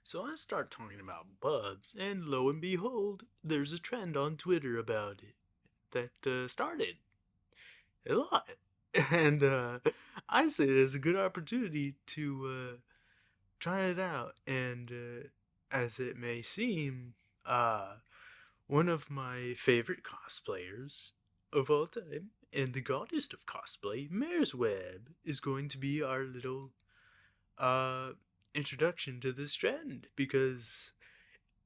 So I start talking about bubs, and lo and behold, there's a trend on Twitter about it that started a lot. And I see it as a good opportunity to try it out. And as it may seem, uh, one of my favorite cosplayers of all time, and the goddess of cosplay, Mersweb, is going to be our little uh, introduction to this trend because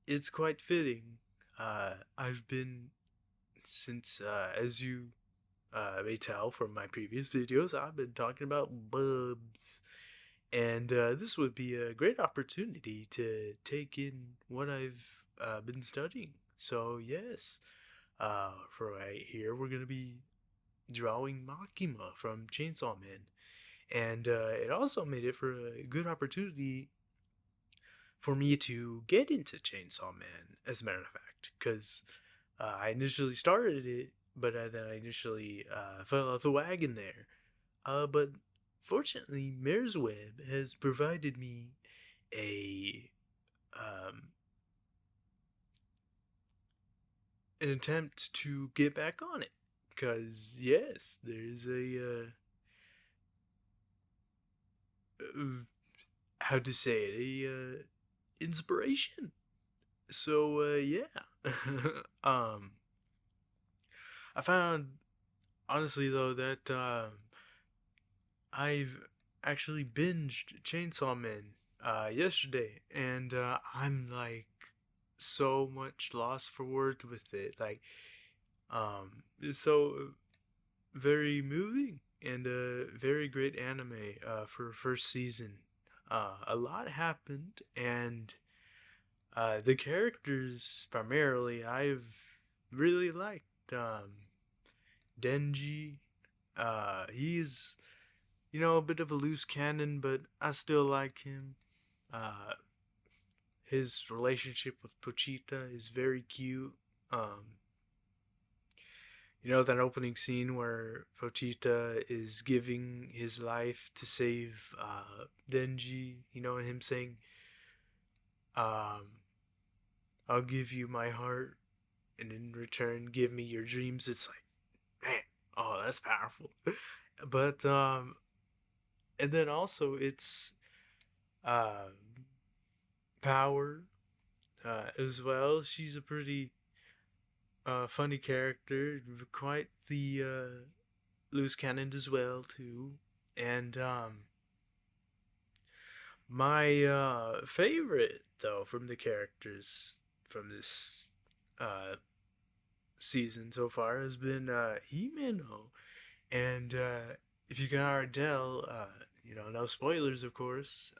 it's quite fitting. I've been, since, as you may tell from my previous videos, I've been talking about bubs. And this would be a great opportunity to take in what I've been studying. So, yes, for right here, we're going to be drawing Makima from Chainsaw Man. And it also made it for a good opportunity for me to get into Chainsaw Man, as a matter of fact, because I initially started it, but then I initially fell off the wagon there. But fortunately, Mersweb has provided me a um, an attempt to get back on it. Because yes, there's a how to say it, a inspiration. So yeah, um, I found honestly though that I've actually binged Chainsaw Man yesterday, and I'm like so much lost for words with it. Like, it's so very moving and a very great anime for first season. A lot happened, and the characters primarily I've really liked. Denji, he's a bit of a loose cannon, but I still like him. Uh, his relationship with Pochita is very cute. Um, that opening scene where Pochita is giving his life to save Denji, and him saying, um, I'll give you my heart, and in return, give me your dreams. It's like, man, oh, that's powerful. But, and then also it's uh, Power as well. She's a pretty funny character, quite the loose cannon as well too. And my favorite though from the characters from this uh, season so far has been Himeno. And if you can already tell, no spoilers, of course,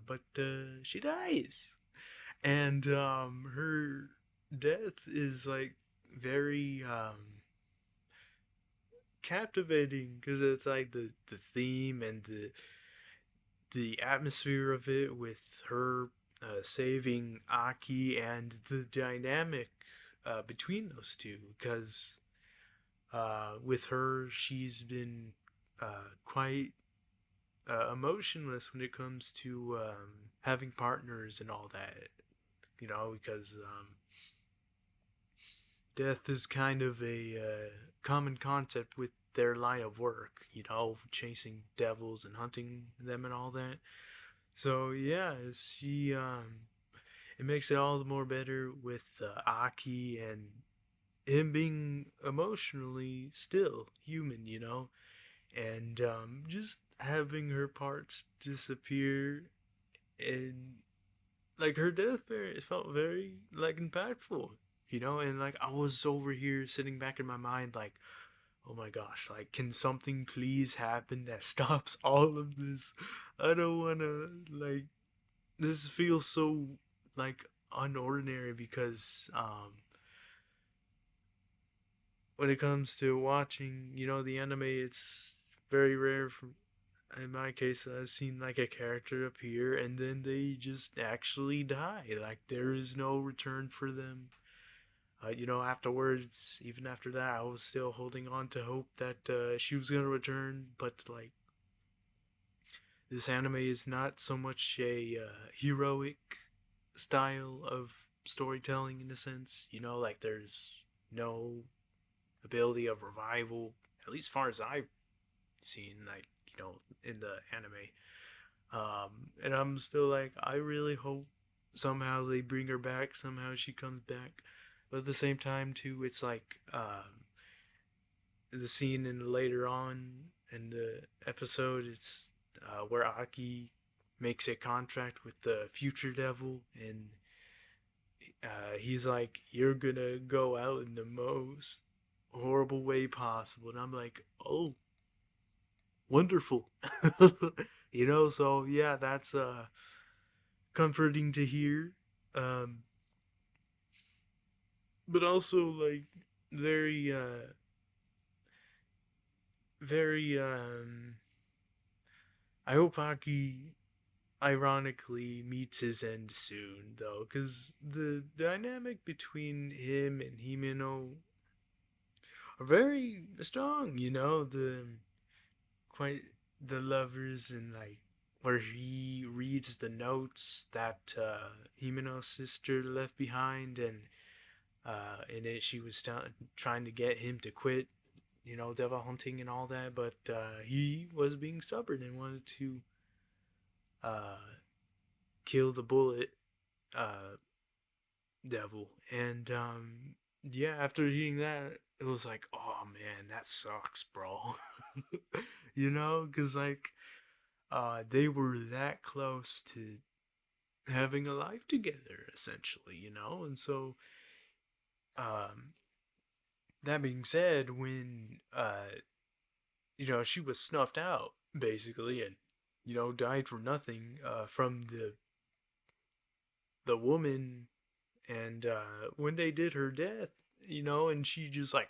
but she dies. And her death is like very captivating because it's like the theme and the atmosphere of it with her saving Aki and the dynamic between those two because with her she's been quite emotionless when it comes to having partners and all that, because death is kind of a common concept with their line of work, chasing devils and hunting them and all that. So yeah, she it makes it all the more better with Aki and him being emotionally still human, and just having her parts disappear and like her death very, it felt very like impactful, and like I was over here sitting back in my mind like, oh my gosh, like can something please happen that stops all of this? I don't want to like this feels so like unordinary because when it comes to watching, the anime, it's very rare for in my case I've seen like a character appear and then they just actually die. Like there is no return for them. Afterwards, even after that, I was still holding on to hope that she was gonna return. But like, this anime is not so much a heroic style of storytelling in a sense. You know, like there's no ability of revival, at least far as I've seen, like, you know, in the anime. And I'm still like, I really hope somehow they bring her back, somehow she comes back. But at the same time, too, it's like the scene in later on in the episode, it's where Aki makes a contract with the future devil, and he's like, "You're gonna go out in the most horrible way possible," and I'm like, "Oh, wonderful," you know. So yeah, that's comforting to hear, um, but also like very, very. I hope Aki ironically meets his end soon, though, because the dynamic between him and Himeno are very strong. You know, the quite the lovers, and like where he reads the notes that Himeno's sister left behind, and in it she was trying to get him to quit, you know, devil hunting and all that, but he was being stubborn and wanted to uh, kill the bullet uh, devil. And yeah, after hearing that, it was like, oh man, that sucks, bro. You know, because like they were that close to having a life together, essentially, you know? And so, um, that being said, when, you know, she was snuffed out, basically, and, you know, died for nothing from the woman, and when they did her death, you know, and she just like,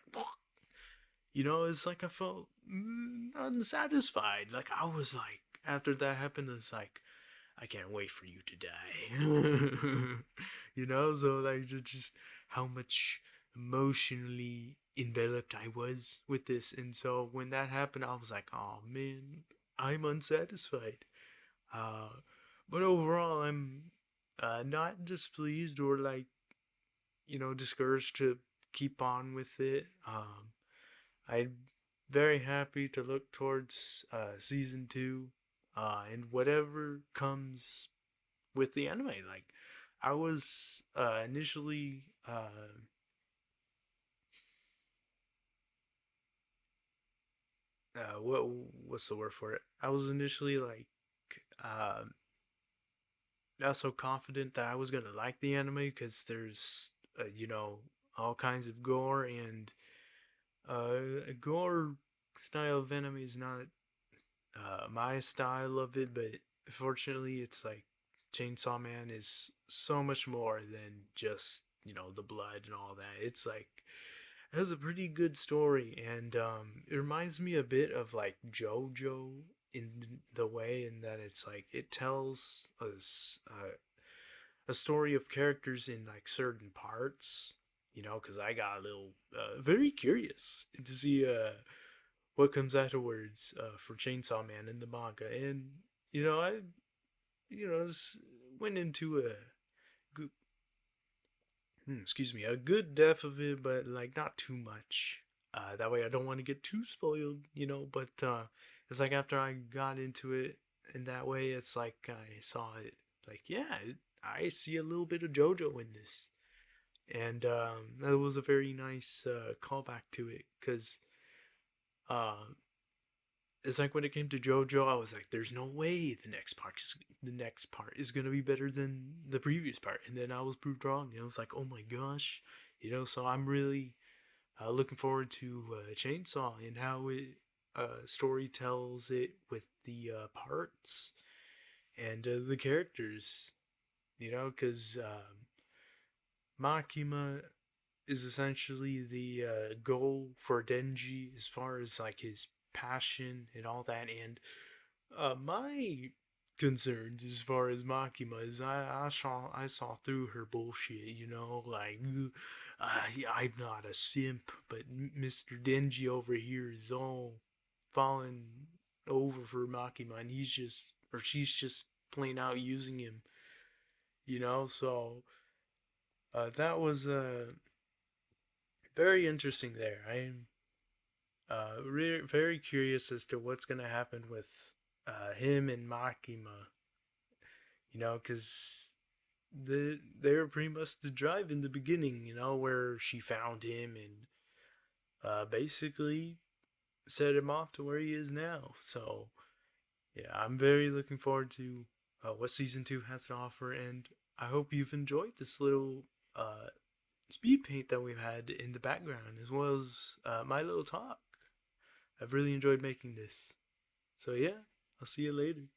you know, it's like I felt unsatisfied. Like, I was like, after that happened, it's like, I can't wait for you to die. You know, so like just how much emotionally enveloped I was with this, and so when that happened, I was like, oh man, I'm unsatisfied. Uh, but overall, I'm not displeased or like, you know, discouraged to keep on with it. I'm very happy to look towards season two, and whatever comes with the anime. Like, I was initially what's the word for it? I was initially like uh, not so confident that I was gonna like the anime because there's you know, all kinds of gore, and gore style of anime is not my style of it, but fortunately, it's like Chainsaw Man is so much more than just, you know, the blood and all that. It's like it has a pretty good story, and it reminds me a bit of like JoJo in the way in that it's like it tells us a story of characters in like certain parts. You know, because I got a little very curious to see what comes afterwards for Chainsaw Man in the manga, and you know, I you know went into a good, excuse me, a good depth of it, but like not too much. That way, I don't want to get too spoiled, you know. But it's like after I got into it in that way, it's like I saw it, like yeah, I see a little bit of JoJo in this, and that was a very nice callback to it because uh, it's like when it came to JoJo, I was like, "There's no way the next part is gonna be better than the previous part," and then I was proved wrong. And I was like, "Oh my gosh," you know. So I'm really looking forward to Chainsaw and how it story tells it with the parts and the characters, you know, because Makima is essentially the goal for Denji as far as like his passion and all that, and my concerns as far as Makima is I saw through her bullshit, you know, like I'm not a simp, but Mr. Denji over here is all falling over for Makima, and he's just or she's just plain out using him, So that was very interesting there. I'm very curious as to what's going to happen with him and Makima, because they were pretty much the drive in the beginning, where she found him and basically set him off to where he is now. So yeah, I'm very looking forward to what season two has to offer, and I hope you've enjoyed this little uh, speed paint that we've had in the background, as well as my little talk. I've really enjoyed making this. So yeah, I'll see you later.